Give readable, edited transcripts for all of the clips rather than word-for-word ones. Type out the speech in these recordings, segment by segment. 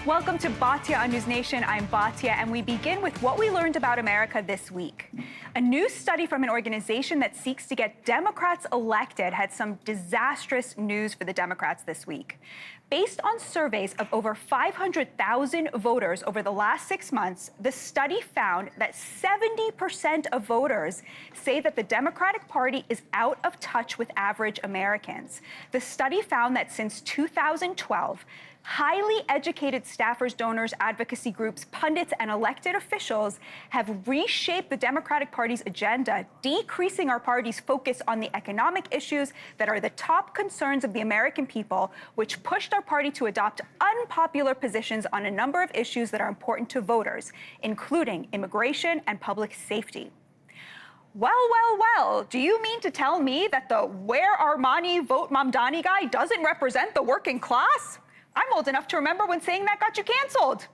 Welcome to Batya on NewsNation. I'm Batya, and we begin with what we learned about America this week. A new study from an organization that seeks to get Democrats elected had some disastrous news for the Democrats this week. Based on surveys of over 500,000 voters over the last 6 months, the study found that 70% of voters say that the Democratic Party is out of touch with average Americans. The study found that since 2012, highly educated staffers, donors, advocacy groups, pundits, and elected officials have reshaped the Democratic Party's agenda, decreasing our party's focus on the economic issues that are the top concerns of the American people, which pushed our party to adopt unpopular positions on a number of issues that are important to voters, including immigration and public safety. Well, do you mean to tell me that the "Where are money, vote Mamdani" guy doesn't represent the working class? I'm old enough to remember when saying that got you canceled.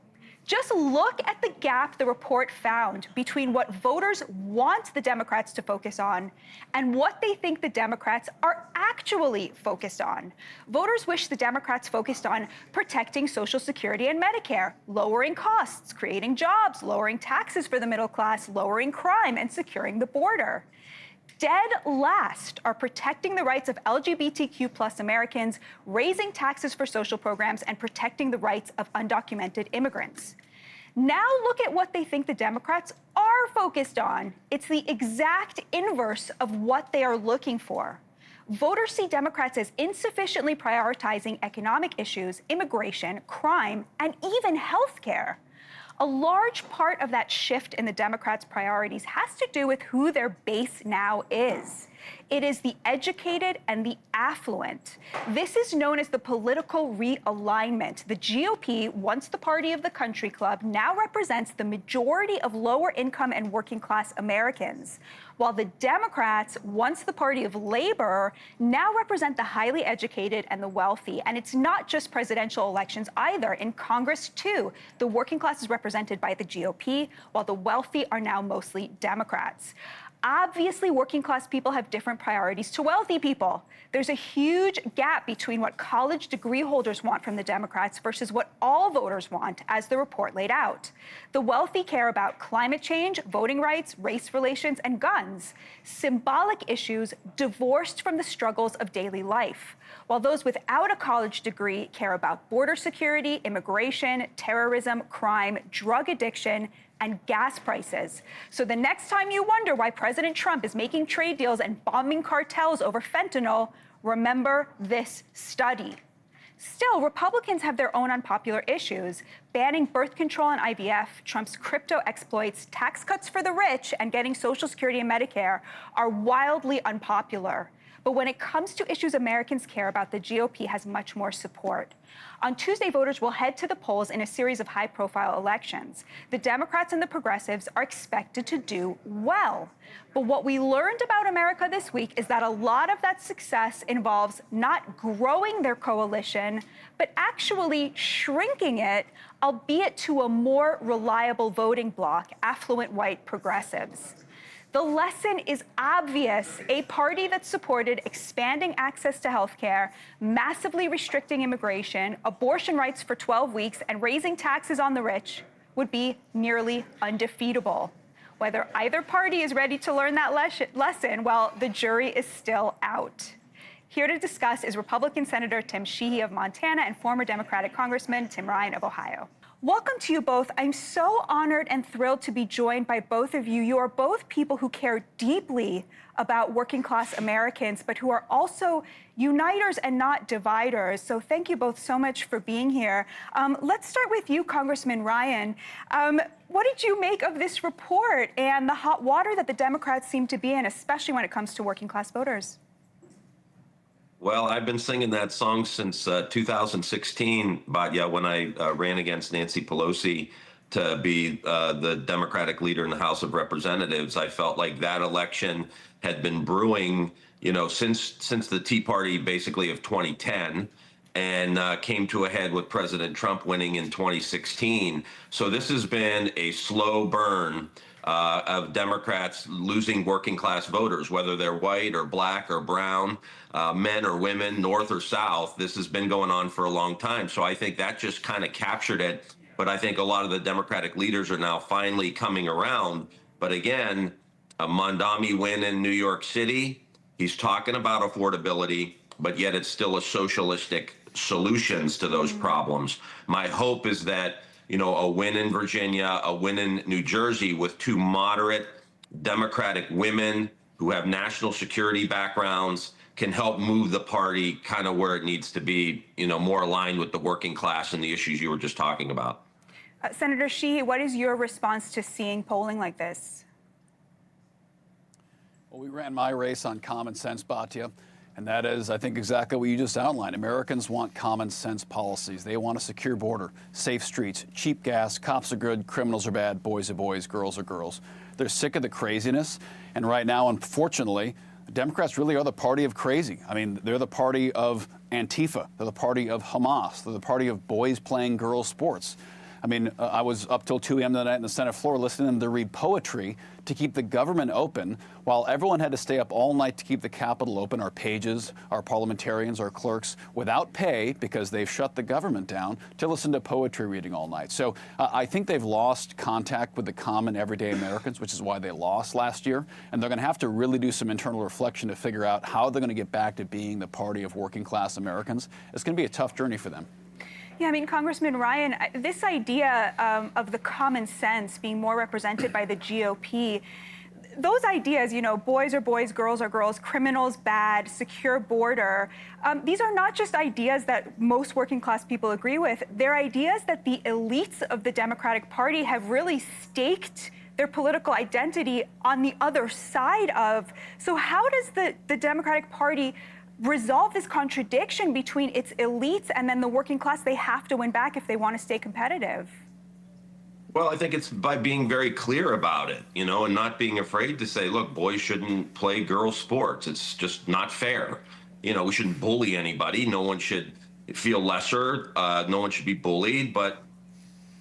Just look at the gap the report found between what voters want the Democrats to focus on and what they think the Democrats are actually focused on. Voters wish the Democrats focused on protecting Social Security and Medicare, lowering costs, creating jobs, lowering taxes for the middle class, lowering crime, and securing the border. Dead last are protecting the rights of LGBTQ+ Americans, raising taxes for social programs, and protecting the rights of undocumented immigrants. Now look at what they think the Democrats are focused on. It's the exact inverse of what they are looking for. Voters see Democrats as insufficiently prioritizing economic issues, immigration, crime, and even health care. A large part of that shift in the Democrats' priorities has to do with who their base now is. It is the educated and the affluent. This is known as the political realignment. The GOP, once the party of the country club, now represents the majority of lower income and working class Americans, while the Democrats, once the party of labor, now represent the highly educated and the wealthy. And it's not just presidential elections either. In Congress, too, the working class is represented by the GOP, while the wealthy are now mostly Democrats. Obviously, working class people have different priorities to wealthy people. There's a huge gap between what college degree holders want from the Democrats versus what all voters want, as the report laid out. The wealthy care about climate change, voting rights, race relations, and guns, symbolic issues divorced from the struggles of daily life, while those without a college degree care about border security, immigration, terrorism, crime, drug addiction, and gas prices. So the next time you wonder why President Trump is making trade deals and bombing cartels over fentanyl, remember this study. Still, Republicans have their own unpopular issues. Banning birth control and IVF, Trump's crypto exploits, tax cuts for the rich, and getting Social Security and Medicare are wildly unpopular. But when it comes to issues Americans care about, the GOP has much more support. On Tuesday, voters will head to the polls in a series of high-profile elections. The Democrats and the progressives are expected to do well. But what we learned about America this week is that a lot of that success involves not growing their coalition, but actually shrinking it, albeit to a more reliable voting bloc, affluent white progressives. The lesson is obvious. A party that supported expanding access to health care, massively restricting immigration, abortion rights for 12 weeks, and raising taxes on the rich would be nearly undefeatable. Whether either party is ready to learn that lesson, well, the jury is still out. Here to discuss is Republican Senator Tim Sheehy of Montana and former Democratic Congressman Tim Ryan of Ohio. Welcome to you both. I'm so honored and thrilled to be joined by both of you. You are both people who care deeply about working class Americans, but who are also uniters and not dividers. So thank you both so much for being here. Let's start with you, Congressman Ryan. What did you make of this report and the hot water that the Democrats seem to be in, especially when it comes to working class voters? Well, I've been singing that song since 2016, Batya, when I ran against Nancy Pelosi to be the Democratic leader in the House of Representatives. I felt like that election had been brewing, since the Tea Party basically of 2010, and came to a head with President Trump winning in 2016. So this has been a slow burn of Democrats losing working class voters, whether they're white or black or brown, men or women, North or South. This has been going on for a long time. So I think that just kind of captured it. But I think a lot of the Democratic leaders are now finally coming around. But again, a Mondami win in New York City, he's talking about affordability, but yet it's still a socialistic solutions to those problems. My hope is that, you know, a win in Virginia, a win in New Jersey with two moderate Democratic women who have national security backgrounds can help move the party kind of where it needs to be, you know, more aligned with the working class and the issues you were just talking about. Senator Sheehy, what is your response to seeing polling like this? Well, we ran my race on common sense, Batya. And that is, I think, exactly what you just outlined. Americans want common sense policies. They want a secure border, safe streets, cheap gas, cops are good, criminals are bad, boys are boys, girls are girls. They're sick of the craziness. And right now, unfortunately, the Democrats really are the party of crazy. I mean, they're the party of Antifa. They're the party of Hamas. They're the party of boys playing girls' sports. I mean, I was up till 2 a.m. tonight on the Senate floor listening to them to read poetry to keep the government open while everyone had to stay up all night to keep the Capitol open, our pages, our parliamentarians, our clerks, without pay because they've shut the government down to listen to poetry reading all night. So I think they've lost contact with the common everyday Americans, which is why they lost last year. And they're going to have to really do some internal reflection to figure out how they're going to get back to being the party of working class Americans. It's going to be a tough journey for them. Yeah, I mean, Congressman Ryan, this idea of the common sense being more represented by the GOP, those ideas, you know, boys are boys, girls are girls, criminals bad, secure border, these are not just ideas that most working class people agree with. They're ideas that the elites of the Democratic Party have really staked their political identity on the other side of. So how does the Democratic Party resolve this contradiction between its elites and then the working class they have to win back if they want to stay competitive? Well, I think it's by being very clear about it, you know, and not being afraid to say, look, boys shouldn't play girls' sports. It's just not fair. You know, we shouldn't bully anybody. No one should feel lesser. No one should be bullied, but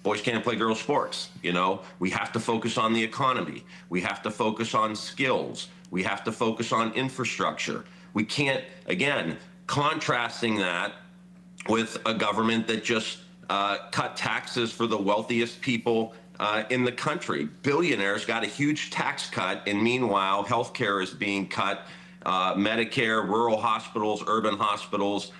boys can't play girls' sports. You know, we have to focus on the economy. We have to focus on skills. We have to focus on infrastructure. We can't, again, contrasting that with a government that just cut taxes for the wealthiest people in the country. Billionaires got a huge tax cut, and meanwhile, healthcare is being cut. Medicare, rural hospitals, urban hospitals,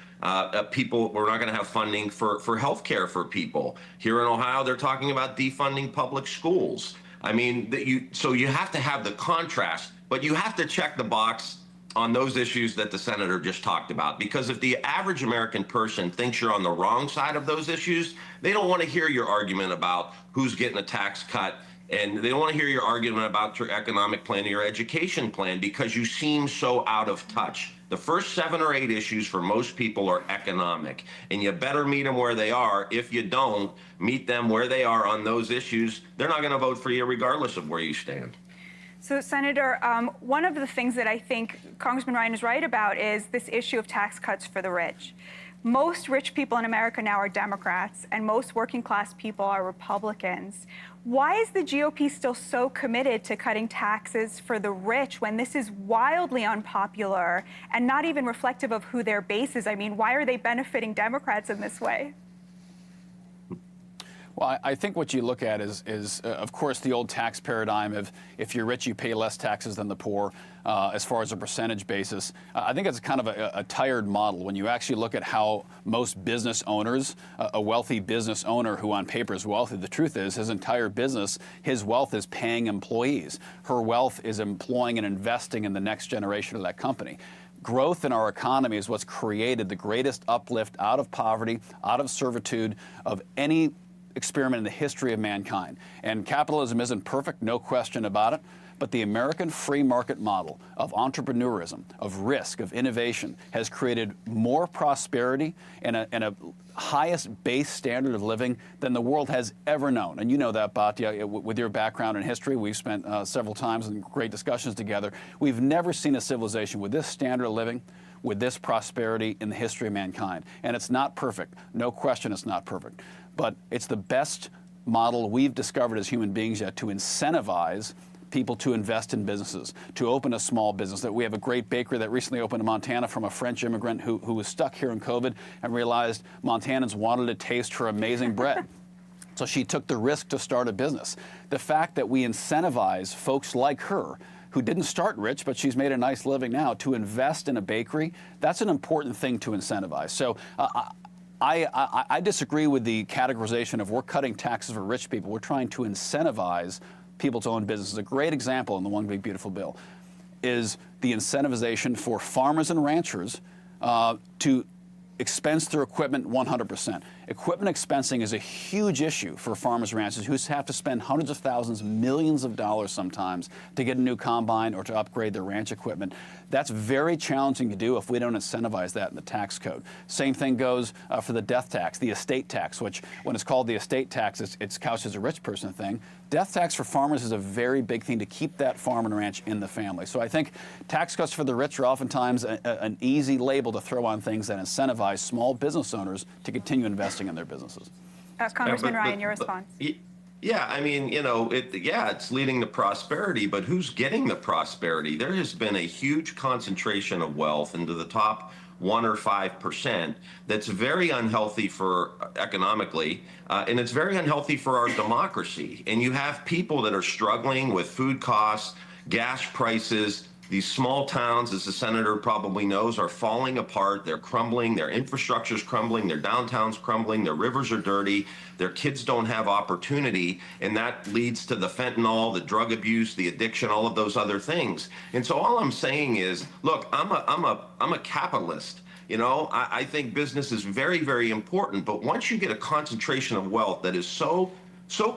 people, we're not going to have funding for healthcare for people. Here in Ohio, they're talking about defunding public schools. I mean, so you have to have the contrast, but you have to check the box on those issues that the senator just talked about. Because if the average American person thinks you're on the wrong side of those issues, they don't want to hear your argument about who's getting a tax cut, and they don't want to hear your argument about your economic plan or your education plan because you seem so out of touch. The first 7 or 8 issues for most people are economic, and you better meet them where they are. If you don't meet them where they are on those issues, they're not going to vote for you regardless of where you stand. So, Senator, one of the things that I think Congressman Ryan is right about is this issue of tax cuts for the rich. Most rich people in America now are Democrats, and most working class people are Republicans. Why is the GOP still so committed to cutting taxes for the rich when this is wildly unpopular and not even reflective of who their base is? I mean, why are they benefiting Democrats in this way? Well, I think what you look at is of course, the old tax paradigm of if you're rich, you pay less taxes than the poor, as far as a percentage basis. I think it's kind of a tired model when you actually look at how most business owners, a wealthy business owner who on paper is wealthy, the truth is his entire business, his wealth is paying employees. Her wealth is employing and investing in the next generation of that company. Growth in our economy is what's created the greatest uplift out of poverty, out of servitude of any experiment in the history of mankind. And capitalism isn't perfect, no question about it, but the American free market model of entrepreneurism, of risk, of innovation has created more prosperity and a highest base standard of living than the world has ever known. And you know that, Batya, with your background in history. We've spent several times in great discussions together. We've never seen a civilization with this standard of living, with this prosperity in the history of mankind. And it's not perfect. No question it's not perfect. But it's the best model we've discovered as human beings yet to incentivize people to invest in businesses, to open a small business. That we have a great bakery that recently opened in Montana from a French immigrant who was stuck here in COVID and realized Montanans wanted to taste her amazing bread. So she took the risk to start a business. The fact that we incentivize folks like her, who didn't start rich, but she's made a nice living now, to invest in a bakery, that's an important thing to incentivize. So I disagree with the categorization of we're cutting taxes for rich people. We're trying to incentivize people to own businesses. A great example in the One Big Beautiful Bill is the incentivization for farmers and ranchers to expense their equipment 100%. Equipment expensing is a huge issue for farmers and ranchers who have to spend hundreds of thousands, millions of dollars sometimes to get a new combine or to upgrade their ranch equipment. That's very challenging to do if we don't incentivize that in the tax code. Same thing goes for the death tax, the estate tax, which when it's called the estate tax, it's couched as a rich person thing. Death tax for farmers is a very big thing to keep that farm and ranch in the family. So I think tax cuts for the rich are oftentimes an easy label to throw on things that incentivize small business owners to continue investing in their businesses. Congressman Ryan, your response. Yeah, I mean, it's leading to prosperity, but who's getting the prosperity? There has been a huge concentration of wealth into the top 1 or 5% that's very unhealthy for economically, and it's very unhealthy for our democracy. And you have people that are struggling with food costs, gas prices. These small towns, as the senator probably knows, are falling apart. They're crumbling. Their infrastructure's crumbling. Their downtown's crumbling. Their rivers are dirty. Their kids don't have opportunity, and that leads to the fentanyl, the drug abuse, the addiction, all of those other things. And so all I'm saying is, look, I'm a capitalist. I think business is very, very important. But once you get a concentration of wealth that is so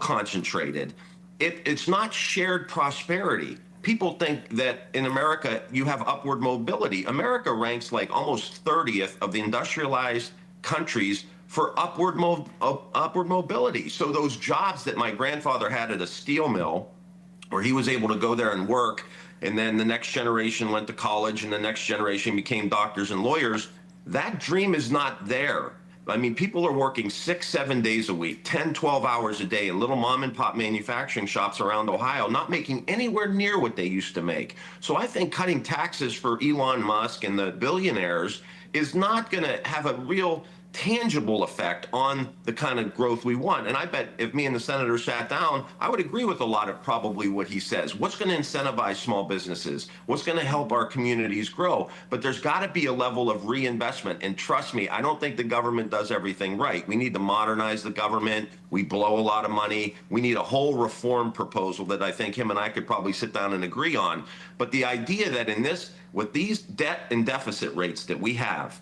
concentrated, it's not shared prosperity. People think that in America you have upward mobility. America ranks like almost 30th of the industrialized countries for upward mobility. So those jobs that my grandfather had at a steel mill, where he was able to go there and work, and then the next generation went to college and the next generation became doctors and lawyers, that dream is not there. I mean, people are working 6-7 days a week, 10, 12 hours a day in little mom and pop manufacturing shops around Ohio, not making anywhere near what they used to make. So I think cutting taxes for Elon Musk and the billionaires is not going to have a real tangible effect on the kind of growth we want. And I bet if me and the senator sat down, I would agree with a lot of probably what he says. What's going to incentivize small businesses? What's going to help our communities grow? But there's got to be a level of reinvestment. And trust me, I don't think the government does everything right. We need to modernize the government. We blow a lot of money. We need a whole reform proposal that I think him and I could probably sit down and agree on. But the idea that in this, with these debt and deficit rates that we have,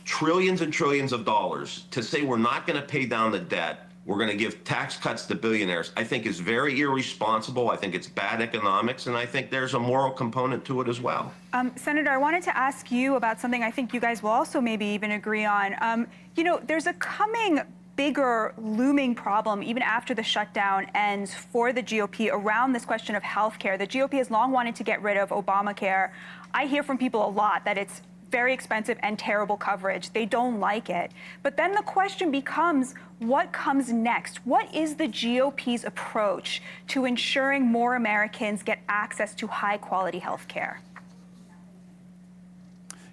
trillions and trillions of dollars, to say we're not going to pay down the debt, we're going to give tax cuts to billionaires, I think is very irresponsible. I think it's bad economics, and I think there's a moral component to it as well. Senator, I wanted to ask you about something I think you guys will also maybe even agree on. There's a coming bigger looming problem even after the shutdown ends for the GOP around this question of health care. The GOP has long wanted to get rid of Obamacare. I hear from people a lot that it's very expensive and terrible coverage. They don't like it. But then the question becomes, what comes next? What is the GOP's approach to ensuring more Americans get access to high-quality health care?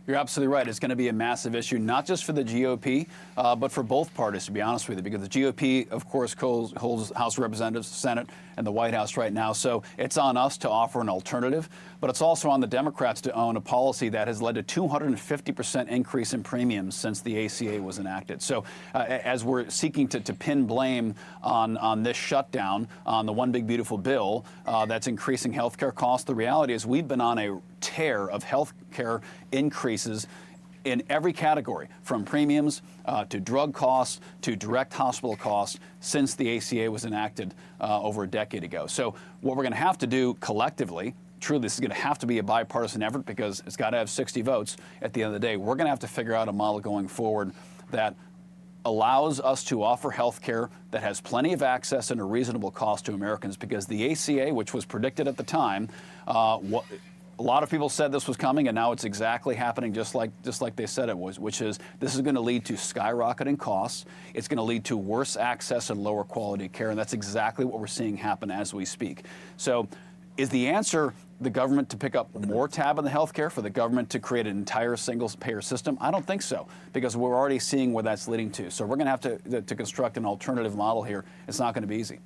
You're absolutely right. It's going to be a massive issue, not just for the GOP, but for both parties, to be honest with you, because the GOP, of course, holds House of Representatives, Senate, and the White House right now. So it's on us to offer an alternative, but it's also on the Democrats to own a policy that has led to 250% increase in premiums since the ACA was enacted. So as we're seeking to pin blame on this shutdown, on the One Big Beautiful Bill that's increasing health care costs, the reality is we've been on a tear of health care increases in every category, from premiums to drug costs to direct hospital costs, since the ACA was enacted over a decade ago. So what we're going to have to do collectively, truly this is going to have to be a bipartisan effort because it's got to have 60 votes at the end of the day. We're going to have to figure out a model going forward that allows us to offer health care that has plenty of access and a reasonable cost to Americans, because the ACA, which was predicted at the time, A lot of people said this was coming, and now it's exactly happening just like they said it was, which is this is going to lead to skyrocketing costs. It's going to lead to worse access and lower quality care, and that's exactly what we're seeing happen as we speak. So is the answer the government to pick up more tab on the health care, for the government to create an entire single-payer system? I don't think so, because we're already seeing where that's leading to. So we're going to have to construct an alternative model here. It's not going to be easy.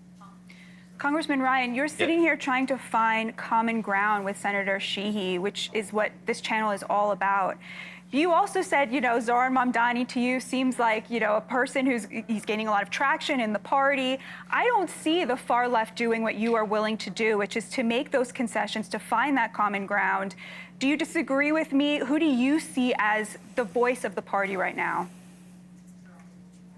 Congressman Ryan, you're sitting here trying to find common ground with Senator Sheehy, which is what this channel is all about. You also said, Zoran Mamdani to you seems like, a person he's gaining a lot of traction in the party. I don't see the far left doing what you are willing to do, which is to make those concessions, to find that common ground. Do you disagree with me? Who do you see as the voice of the party right now?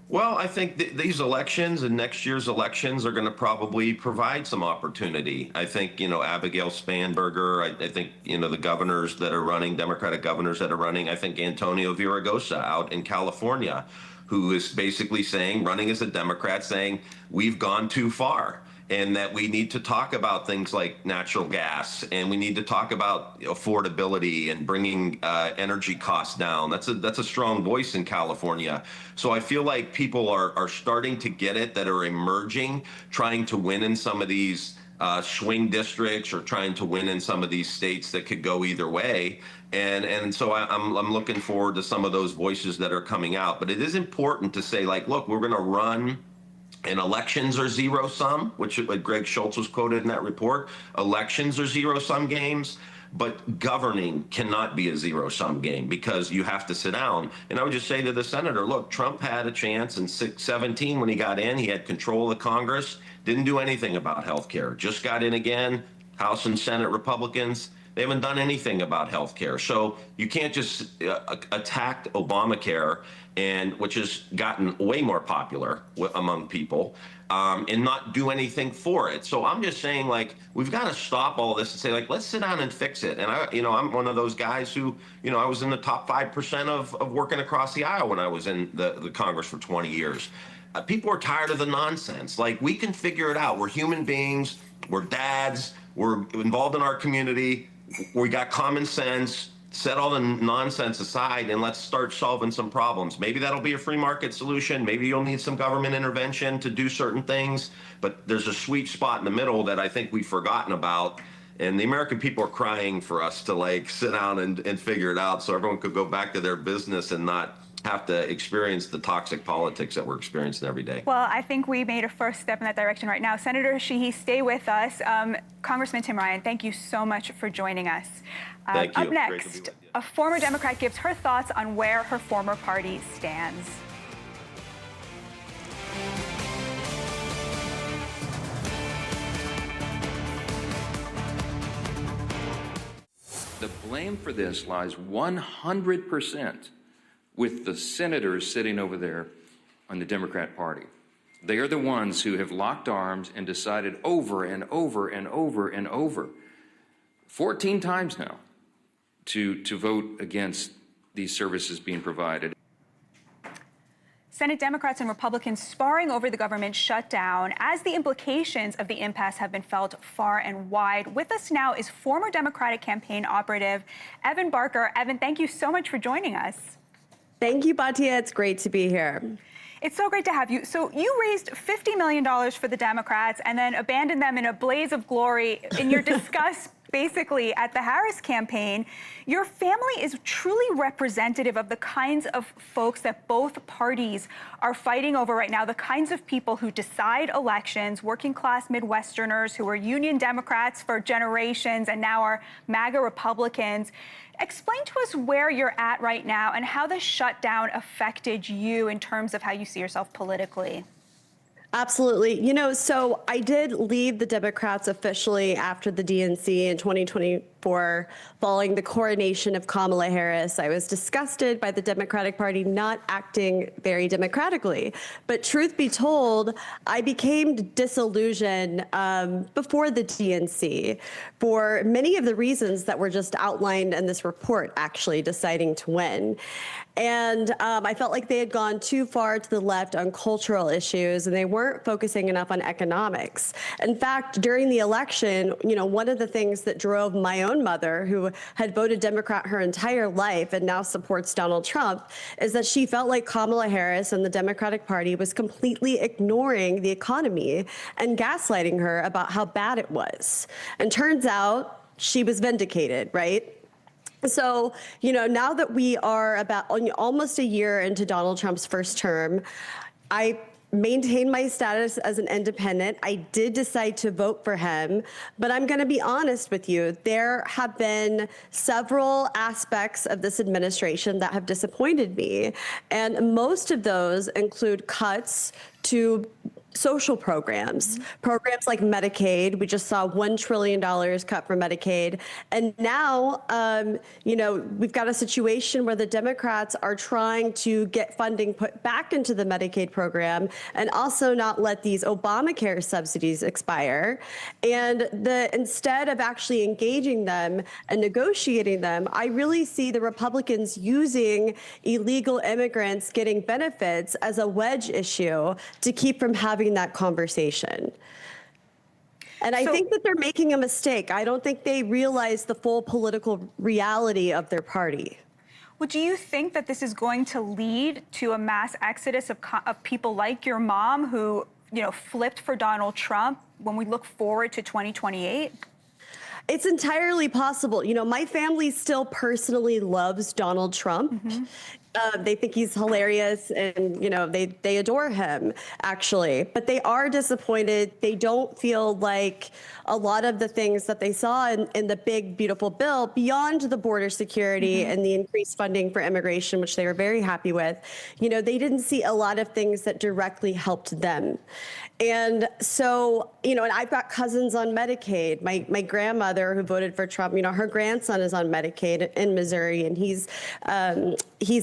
Well, I think these elections and next year's elections are going to probably provide some opportunity. I think, Abigail Spanberger, I think, the governors that are running, Democratic governors that are running, I think Antonio Villaraigosa out in California, who is basically saying, running as a Democrat, saying we've gone too far, and that we need to talk about things like natural gas, and we need to talk about affordability and bringing energy costs down. That's a strong voice in California. So I feel like people are starting to get it, that are emerging, trying to win in some of these swing districts, or trying to win in some of these states that could go either way. And so I'm looking forward to some of those voices that are coming out. But it is important to say, like, look, we're going to run. And elections are zero-sum, which Greg Schultz was quoted in that report. Elections are zero-sum games, but governing cannot be a zero-sum game, because you have to sit down. And I would just say to the senator, look, Trump had a chance in 2017 when he got in. He had control of the Congress, didn't do anything about health care. Just got in again, House and Senate Republicans. They haven't done anything about health care. So you can't just attack Obamacare, which has gotten way more popular among people, and not do anything for it. So I'm just saying, like, we've got to stop all this and say, like, let's sit down and fix it. And I'm one of those guys who, I was in the top 5% of working across the aisle when I was in the Congress for 20 years. People are tired of the nonsense. Like, we can figure it out. We're human beings. We're dads. We're involved in our community. We got common sense. Set all the nonsense aside, and let's start solving some problems. Maybe that'll be a free market solution. Maybe you'll need some government intervention to do certain things. But there's a sweet spot in the middle that I think we've forgotten about. And the American people are crying for us to, like, sit down and figure it out, so everyone could go back to their business and not have to experience the toxic politics that we're experiencing every day. Well, I think we made a first step in that direction right now. Senator Sheehy, stay with us. Congressman Tim Ryan, thank you so much for joining us. Thank you. Up next, a former Democrat gives her thoughts on where her former party stands. The blame for this lies 100% with the senators sitting over there on the Democrat Party. They are the ones who have locked arms and decided over and over and over and over, 14 times now, to vote against these services being provided. Senate Democrats and Republicans sparring over the government shutdown as the implications of the impasse have been felt far and wide. With us now is former Democratic campaign operative Evan Barker. Evan, thank you so much for joining us. Thank you, Batya. It's great to be here. It's so great to have you. So you raised $50 million for the Democrats and then abandoned them in a blaze of glory in your disgust basically at the Harris campaign. Your family is truly representative of the kinds of folks that both parties are fighting over right now, the kinds of people who decide elections, working class Midwesterners who were Union Democrats for generations and now are MAGA Republicans. Explain to us where you're at right now and how the shutdown affected you in terms of how you see yourself politically. Absolutely. So I did leave the Democrats officially after the DNC in 2024, following the coronation of Kamala Harris. I was disgusted by the Democratic Party not acting very democratically. But truth be told, I became disillusioned before the DNC for many of the reasons that were just outlined in this report, actually deciding to win. And I felt like they had gone too far to the left on cultural issues, and they weren't focusing enough on economics. In fact, during the election, one of the things that drove my own own mother, who had voted Democrat her entire life and now supports Donald Trump, is that she felt like Kamala Harris and the Democratic Party was completely ignoring the economy and gaslighting her about how bad it was. And turns out she was vindicated, right? So, now that we are about almost a year into Donald Trump's first term, I maintain my status as an independent. I did decide to vote for him, but I'm going to be honest with you. There have been several aspects of this administration that have disappointed me, and most of those include cuts to social programs, programs like Medicaid. We just saw $1 trillion cut for Medicaid. And now, we've got a situation where the Democrats are trying to get funding put back into the Medicaid program and also not let these Obamacare subsidies expire. And instead of actually engaging them and negotiating them, I really see the Republicans using illegal immigrants getting benefits as a wedge issue to keep from having that conversation. And I think that they're making a mistake. I don't think they realize the full political reality of their party. Well, do you think that this is going to lead to a mass exodus of people like your mom who, flipped for Donald Trump when we look forward to 2028? It's entirely possible. My family still personally loves Donald Trump. They think he's hilarious, and they adore him, actually. But they are disappointed. They don't feel like a lot of the things that they saw in the big, beautiful bill, beyond the border security and the increased funding for immigration, which they were very happy with, they didn't see a lot of things that directly helped them. And so, and I've got cousins on Medicaid. My grandmother, who voted for Trump, her grandson is on Medicaid in Missouri, and he's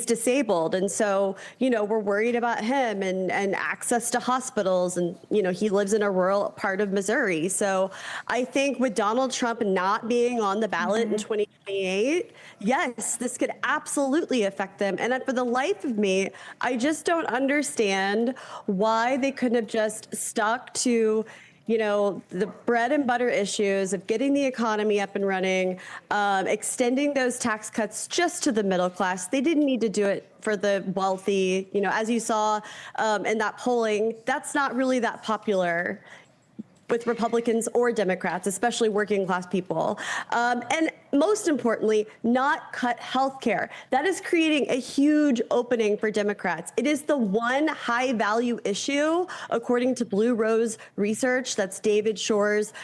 disabled. And so, we're worried about him and access to hospitals. And, he lives in a rural part of Missouri. So I think with Donald Trump not being on the ballot in 2028, yes, this could absolutely affect them. And for the life of me, I just don't understand why they couldn't have just stuck to the bread and butter issues of getting the economy up and running, extending those tax cuts just to the middle class. They didn't need to do it for the wealthy. As you saw in that polling, that's not really that popular with Republicans or Democrats, especially working class people. And most importantly, not cut health care. That is creating a huge opening for Democrats. It is the one high value issue, according to Blue Rose Research, that's David Shor's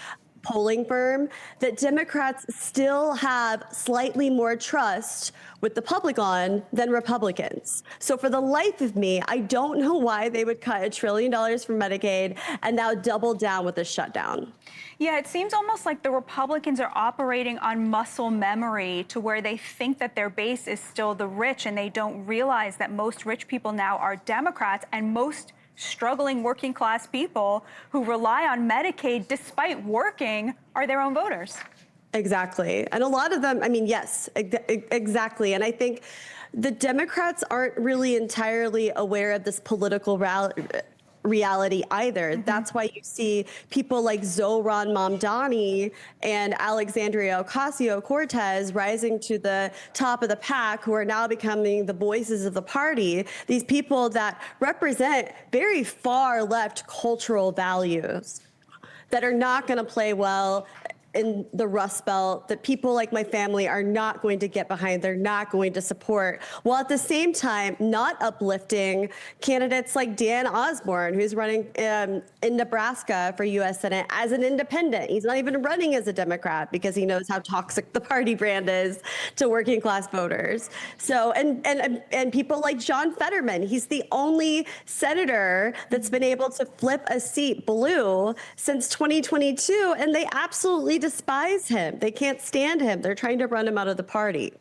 polling firm, that Democrats still have slightly more trust with the public on than Republicans. So for the life of me, I don't know why they would cut $1 trillion from Medicaid and now double down with a shutdown. Yeah, it seems almost like the Republicans are operating on muscle memory, to where they think that their base is still the rich, and they don't realize that most rich people now are Democrats, and most struggling working class people who rely on Medicaid despite working are their own voters. Exactly. And a lot of them, yes, exactly. And I think the Democrats aren't really entirely aware of this political reality either. That's why you see people like Zohran Mamdani and Alexandria Ocasio-Cortez rising to the top of the pack, who are now becoming the voices of the party. These people that represent very far left cultural values that are not going to play well in the Rust Belt, that people like my family are not going to get behind, they're not going to support, while at the same time not uplifting candidates like Dan Osborne, who's running in Nebraska for U.S. Senate as an independent. He's not even running as a Democrat because he knows how toxic the party brand is to working class voters. So, and people like John Fetterman, he's the only senator that's been able to flip a seat blue since 2022, and they absolutely despise him. They can't stand him. They're trying to run him out of the party.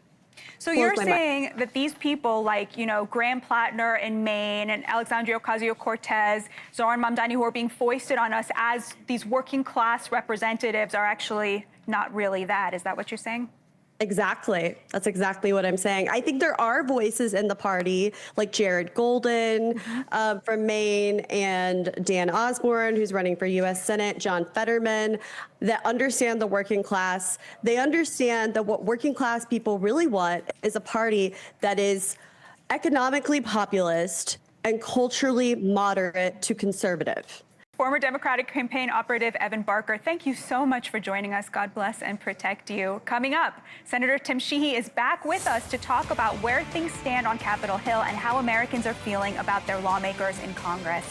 So you're saying that these people like, Graham Plattner in Maine and Alexandria Ocasio-Cortez, Zohran Mamdani, who are being foisted on us as these working class representatives, are actually not really that. Is that what you're saying? Exactly. That's exactly what I'm saying. I think there are voices in the party, like Jared Golden from Maine, and Dan Osborne, who's running for U.S. Senate, John Fetterman, that understand the working class. They understand that what working class people really want is a party that is economically populist and culturally moderate to conservative. Former Democratic campaign operative Evan Barker, thank you so much for joining us. God bless and protect you. Coming up, Senator Tim Sheehy is back with us to talk about where things stand on Capitol Hill and how Americans are feeling about their lawmakers in Congress.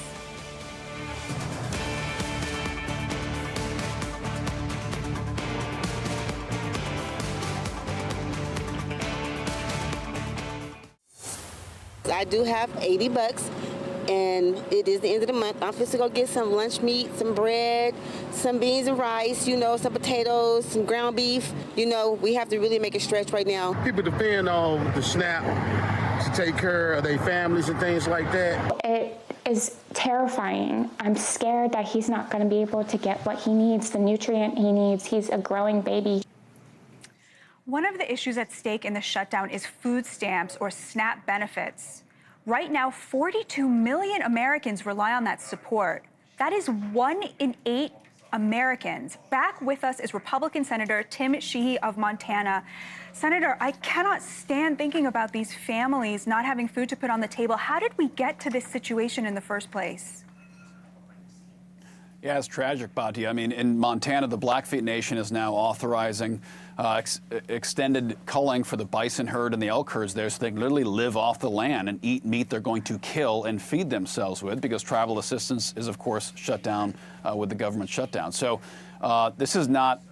I do have $80, and it is the end of the month. I'm supposed to go get some lunch meat, some bread, some beans and rice, you know, some potatoes, some ground beef. You know, we have to really make it stretch right now. People depend on the SNAP to take care of their families and things like that. It is terrifying. I'm scared that he's not going to be able to get what he needs, the nutrient he needs. He's a growing baby. One of the issues at stake in the shutdown is food stamps or SNAP benefits. Right now, 42 million Americans rely on that support. That is 1 in 8 Americans. Back with us is Republican Senator Tim Sheehy of Montana. Senator, I cannot stand thinking about these families not having food to put on the table. How did we get to this situation in the first place? Yeah, it's tragic, Batya. I mean, in Montana, the Blackfeet Nation is now authorizing extended culling for the bison herd and the elk herds there, so they can literally live off the land and eat meat they're going to kill and feed themselves with, because travel assistance is, of course, shut down with the government shutdown. So this is not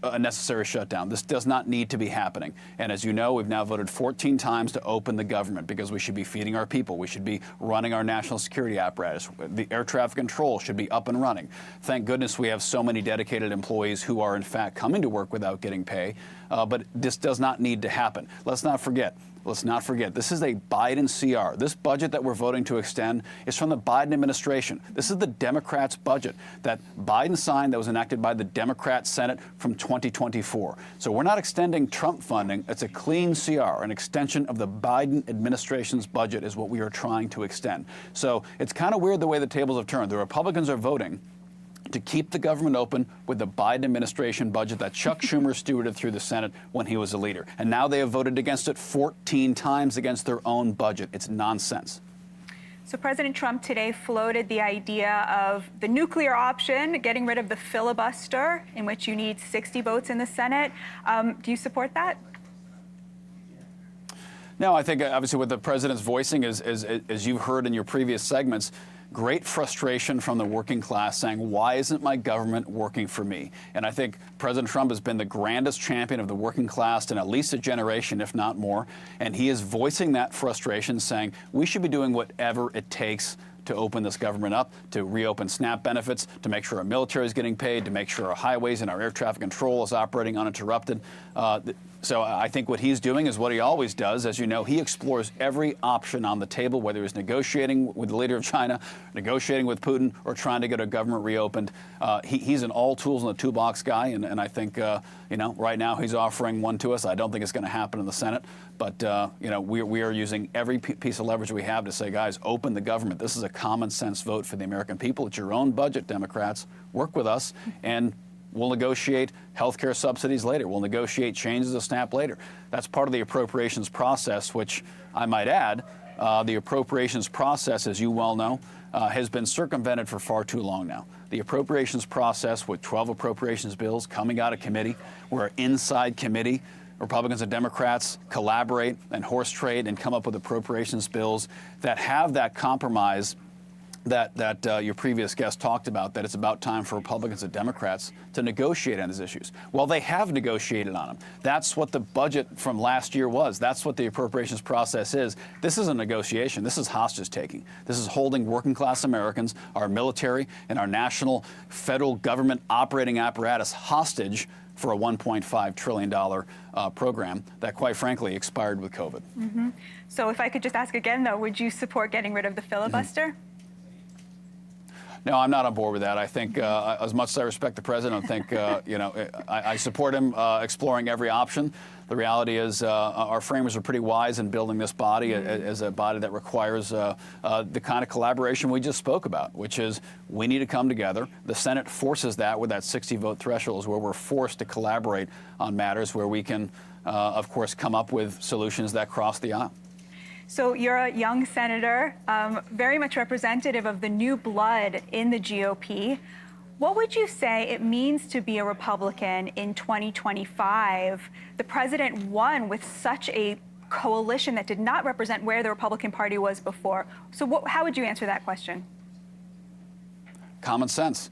a necessary shutdown. This does not need to be happening. And as you know, we've now voted 14 times to open the government because we should be feeding our people. We should be running our national security apparatus. The air traffic control should be up and running. Thank goodness we have so many dedicated employees who are, in fact, coming to work without getting pay. But this does not need to happen. Let's not forget, this is a Biden CR. This budget that we're voting to extend is from the Biden administration. This is the Democrats' budget that Biden signed, that was enacted by the Democrat Senate from 2024. So we're not extending Trump funding. It's a clean CR. An extension of the Biden administration's budget is what we are trying to extend. So it's kind of weird the way the tables have turned. The Republicans are voting to keep the government open with the Biden administration budget that Chuck Schumer stewarded through the Senate when he was a leader. And now they have voted against it 14 times against their own budget. It's nonsense. So President Trump today floated the idea of the nuclear option, getting rid of the filibuster, in which you need 60 votes in the Senate. Do you support that? No, I think obviously what the president's voicing is, as you've heard in your previous segments, great frustration from the working class saying, why isn't my government working for me? And I think President Trump has been the grandest champion of the working class in at least a generation, if not more. And he is voicing that frustration, saying we should be doing whatever it takes to open this government up, to reopen SNAP benefits, to make sure our military is getting paid, to make sure our highways and our air traffic control is operating uninterrupted. So I think what he's doing is what he always does. As you know, he explores every option on the table, whether he's negotiating with the leader of China, negotiating with Putin, or trying to get a government reopened. He's an all tools in the toolbox guy, and I think, right now he's offering one to us. I don't think it's going to happen in the Senate, but, we are using every piece of leverage we have to say, guys, open the government. This is a common sense vote for the American people. It's your own budget, Democrats. Work with us, and we'll negotiate health care subsidies later. We'll negotiate changes of SNAP later. That's part of the appropriations process, which I might add, the appropriations process, as you well know, has been circumvented for far too long now. The appropriations process, with 12 appropriations bills coming out of committee, where inside committee, Republicans and Democrats collaborate and horse trade and come up with appropriations bills that have that compromise that your previous guest talked about, that it's about time for Republicans and Democrats to negotiate on these issues. Well, they have negotiated on them. That's what the budget from last year was. That's what the appropriations process is. This is a negotiation. This is hostage taking. This is holding working class Americans, our military, and our national federal government operating apparatus hostage for a $1.5 trillion program that, quite frankly, expired with COVID. Mm-hmm. So if I could just ask again, though, would you support getting rid of the filibuster? No, I'm not on board with that. I think, as much as I respect the president, I think, I support him exploring every option. The reality is our framers are pretty wise in building this body as a body that requires the kind of collaboration we just spoke about, which is we need to come together. The Senate forces that with that 60-vote threshold, where we're forced to collaborate on matters where we can, of course, come up with solutions that cross the aisle. So you're a young senator, very much representative of the new blood in the GOP. What would you say it means to be a Republican in 2025? The president won with such a coalition that did not represent where the Republican Party was before. So how would you answer that question? Common sense.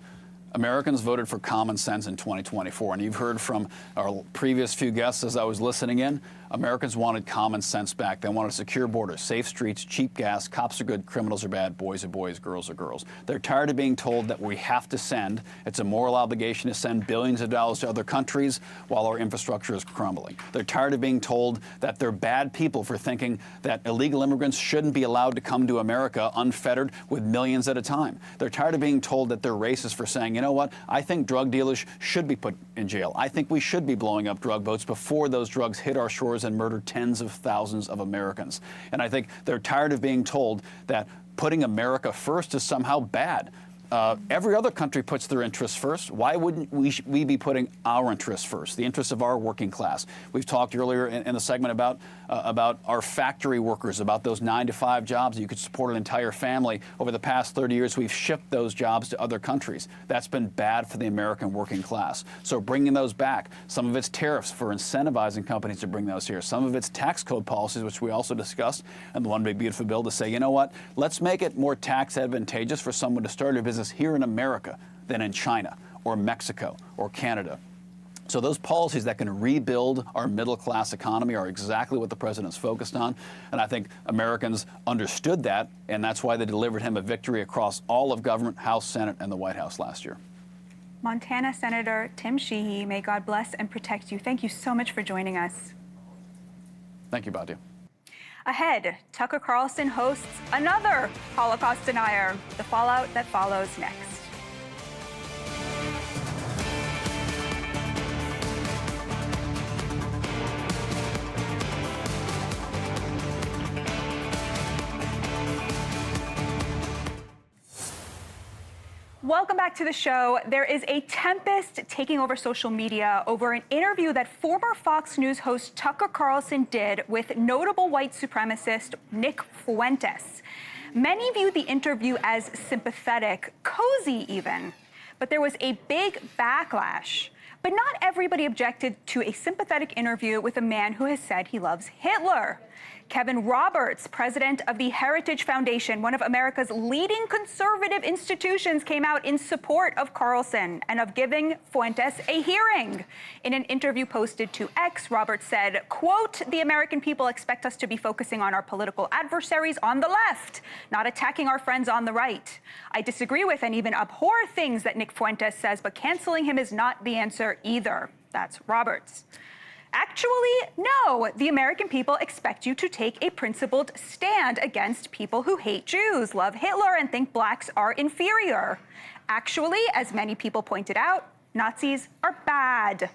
Americans voted for common sense in 2024. And you've heard from our previous few guests as I was listening in, Americans wanted common sense back. They wanted secure borders, safe streets, cheap gas, cops are good, criminals are bad, boys are boys, girls are girls. They're tired of being told that we have to send, it's a moral obligation to send billions of dollars to other countries while our infrastructure is crumbling. They're tired of being told that they're bad people for thinking that illegal immigrants shouldn't be allowed to come to America unfettered with millions at a time. They're tired of being told that they're racist for saying, you know what, I think drug dealers should be put in jail. I think we should be blowing up drug boats before those drugs hit our shores and murder tens of thousands of Americans. And I think they're tired of being told that putting America first is somehow bad. Every other country puts their interests first. Why wouldn't we be putting our interests first, the interests of our working class? We've talked earlier in the segment about our factory workers, about those 9-to-5 jobs that you could support an entire family. Over the past 30 years, we've shipped those jobs to other countries. That's been bad for the American working class. So bringing those back, some of it's tariffs for incentivizing companies to bring those here. Some of it's tax code policies, which we also discussed, and the One Big Beautiful Bill to say, you know what, let's make it more tax advantageous for someone to start a business here in America than in China or Mexico or Canada. So those policies that can rebuild our middle-class economy are exactly what the president's focused on. And I think Americans understood that, and that's why they delivered him a victory across all of government, House, Senate, and the White House last year. Montana Senator Tim Sheehy, may God bless and protect you. Thank you so much for joining us. Thank you, Batya. Ahead, Tucker Carlson hosts another Holocaust denier. The fallout that follows next. Welcome back to the show. There is a tempest taking over social media over an interview that former Fox News host Tucker Carlson did with notable white supremacist Nick Fuentes. Many viewed the interview as sympathetic, cozy even, but there was a big backlash. But not everybody objected to a sympathetic interview with a man who has said he loves Hitler. Kevin Roberts, president of the Heritage Foundation, one of America's leading conservative institutions, came out in support of Carlson and of giving Fuentes a hearing. In an interview posted to X, Roberts said, quote, "The American people expect us to be focusing on our political adversaries on the left, not attacking our friends on the right. I disagree with and even abhor things that Nick Fuentes says, but canceling him is not the answer either." That's Roberts. Actually, no, the American people expect you to take a principled stand against people who hate Jews, love Hitler, and think blacks are inferior. Actually, as many people pointed out, Nazis are bad.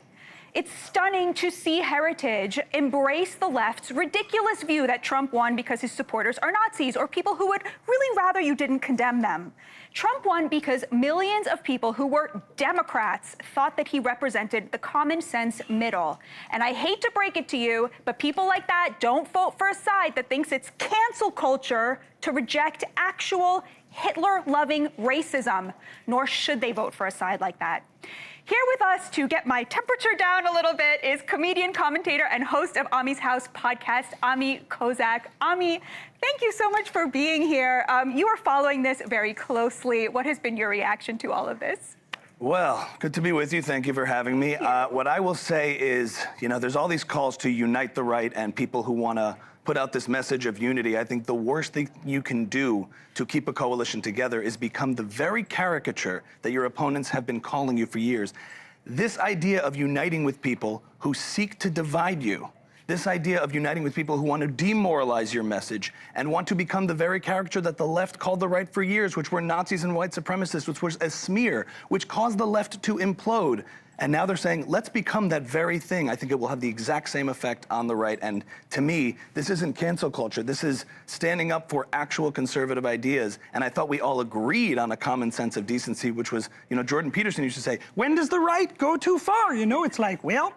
It's stunning to see Heritage embrace the left's ridiculous view that Trump won because his supporters are Nazis, or people who would really rather you didn't condemn them. Trump won because millions of people who were Democrats thought that he represented the common sense middle. And I hate to break it to you, but people like that don't vote for a side that thinks it's cancel culture to reject actual Hitler-loving racism, nor should they vote for a side like that. Here with us to get my temperature down a little bit is comedian, commentator, and host of Ami's House podcast, Ami Kozak. Ami, thank you so much for being here. You are following this very closely. What has been your reaction to all of this? Well, good to be with you. Thank you for having me. What I will say is, there's all these calls to unite the right and people who want to put out this message of unity. I think the worst thing you can do to keep a coalition together is become the very caricature that your opponents have been calling you for years. This idea of uniting with people who seek to divide you, this idea of uniting with people who want to demoralize your message and want to become the very caricature that the left called the right for years, which were Nazis and white supremacists, which was a smear, which caused the left to implode. And now they're saying, let's become that very thing. I think it will have the exact same effect on the right. And to me, this isn't cancel culture. This is standing up for actual conservative ideas. And I thought we all agreed on a common sense of decency, which was, you know, Jordan Peterson used to say, when does the right go too far? You know, it's like, well,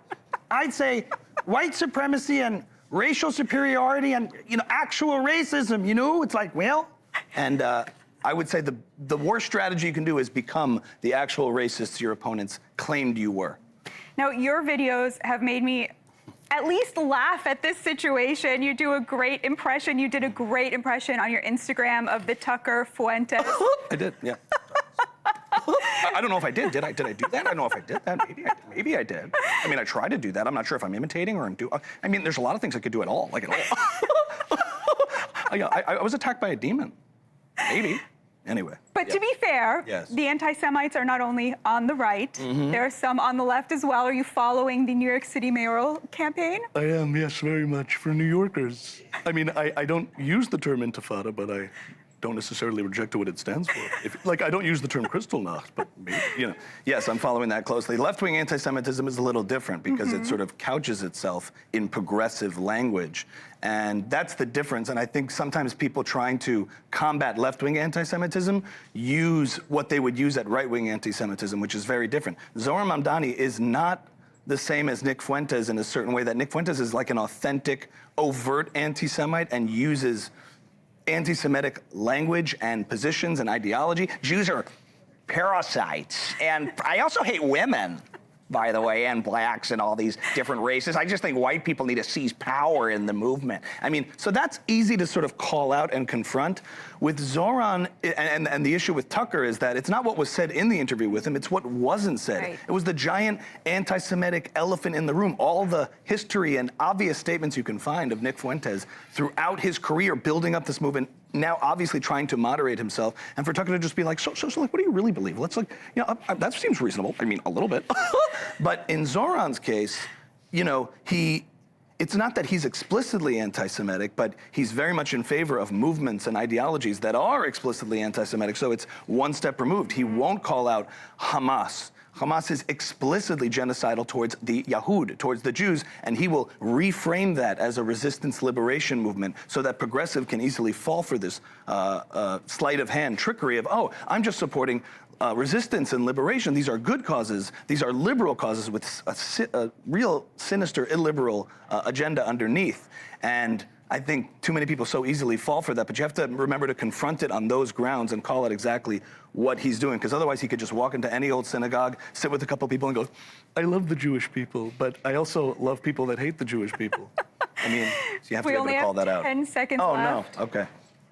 I'd say white supremacy and racial superiority and, you know, actual racism, you know, it's like, well, and I would say the worst strategy you can do is become the actual racists your opponents claimed you were. Now, your videos have made me at least laugh at this situation. You do a great impression. You did a great impression on your Instagram of the Tucker Fuentes. I did, yeah. I don't know if I did. Did I do that? I don't know if I did that. Maybe I did. I mean, I tried to do that. I'm not sure if I'm imitating or I'm doing. I mean, there's a lot of things I could do at all, like at all. I was attacked by a demon. Maybe. Anyway. But to be fair, yes, the anti-Semites are not only on the right, there are some on the left as well. Are you following the New York City mayoral campaign? I am, yes, very much, for New Yorkers. I mean, I don't use the term intifada, but I don't necessarily reject what it stands for. I don't use the term Kristallnacht, but maybe, you know. Yes, I'm following that closely. Left-wing anti-Semitism is a little different because it sort of couches itself in progressive language. And that's the difference. And I think sometimes people trying to combat left-wing anti-Semitism use what they would use at right-wing anti-Semitism, which is very different. Zohran Mamdani is not the same as Nick Fuentes in a certain way, that Nick Fuentes is like an authentic, overt anti-Semite and uses anti-Semitic language and positions and ideology. Jews are parasites, and I also hate women, by the way, and blacks and all these different races. I just think white people need to seize power in the movement. I mean, so that's easy to sort of call out and confront. With Zohran, and the issue with Tucker is that it's not what was said in the interview with him, it's what wasn't said. Right. It was the giant anti-Semitic elephant in the room. All the history and obvious statements you can find of Nick Fuentes throughout his career building up this movement, now obviously trying to moderate himself, and for Tucker to just be like, so like, what do you really believe? Let's like, you know, that seems reasonable. I mean, a little bit. But in Zohran's case, you know, it's not that he's explicitly anti-Semitic, but he's very much in favor of movements and ideologies that are explicitly anti-Semitic, so it's one step removed. He won't call out Hamas. Hamas is explicitly genocidal towards the Yahud, towards the Jews, and he will reframe that as a resistance liberation movement so that progressive can easily fall for this sleight of hand trickery of, oh, I'm just supporting resistance and liberation. These are good causes. These are liberal causes with a real sinister, illiberal agenda underneath. And I think too many people so easily fall for that, but you have to remember to confront it on those grounds and call it exactly what he's doing, because otherwise he could just walk into any old synagogue, sit with a couple of people and go, I love the Jewish people, but I also love people that hate the Jewish people. I mean, so you have to be able to call that out. We only have 10 seconds left. Oh, no, okay.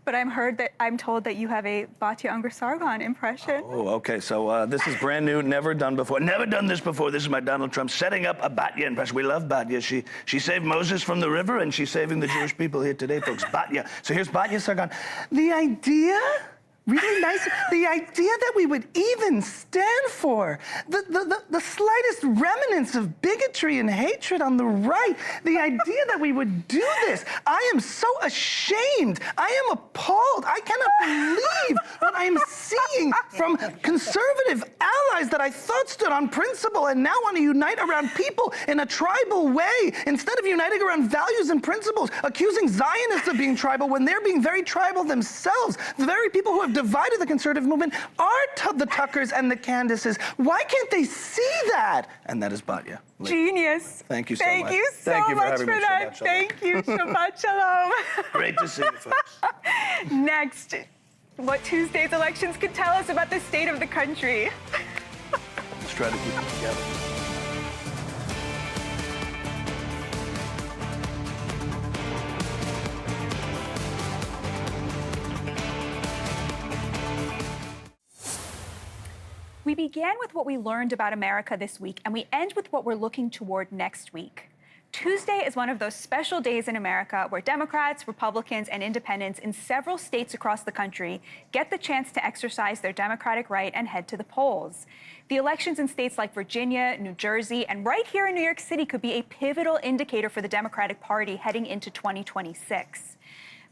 But I'm told that you have a Batya Ungar-Sargon impression. Oh, okay. So this is brand new, never done before. Never done this before. This is my Donald Trump setting up a Batya impression. We love Batya. She saved Moses from the river, and she's saving the Jewish people here today, folks. Batya. So here's Batya Sargon. The idea, really nice, the idea that we would even stand for the slightest remnants of bigotry and hatred on the right, the idea that we would do this, I am so ashamed. I am appalled. I cannot believe what I am seeing from conservative allies that I thought stood on principle and now want to unite around people in a tribal way instead of uniting around values and principles, accusing Zionists of being tribal when they're being very tribal themselves. The very people who have divided the conservative movement are the Tuckers and the Candaces. Why can't they see that? And that is Batya. Genius. Thank you so much. Thank you so much for that. Shabbat shalom. Thank you. Shabbat shalom. Great to see you, folks. Next, what Tuesday's elections could tell us about the state of the country. Let's try to keep it together. We began with what we learned about America this week, and we end with what we're looking toward next week. Tuesday is one of those special days in America where Democrats, Republicans, and independents in several states across the country get the chance to exercise their democratic right and head to the polls. The elections in states like Virginia, New Jersey, and right here in New York City could be a pivotal indicator for the Democratic Party heading into 2026.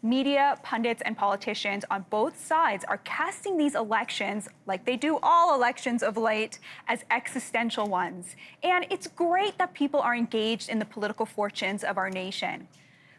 Media, pundits, and politicians on both sides are casting these elections, like they do all elections of late, as existential ones. And it's great that people are engaged in the political fortunes of our nation.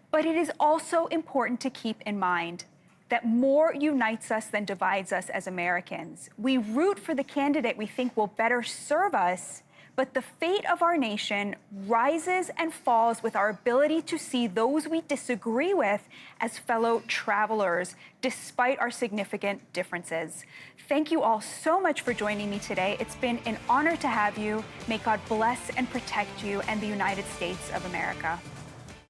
But it is also important to keep in mind that more unites us than divides us as Americans. We root for the candidate we think will better serve us, but the fate of our nation rises and falls with our ability to see those we disagree with as fellow travelers, despite our significant differences. Thank you all so much for joining me today. It's been an honor to have you. May God bless and protect you and the United States of America.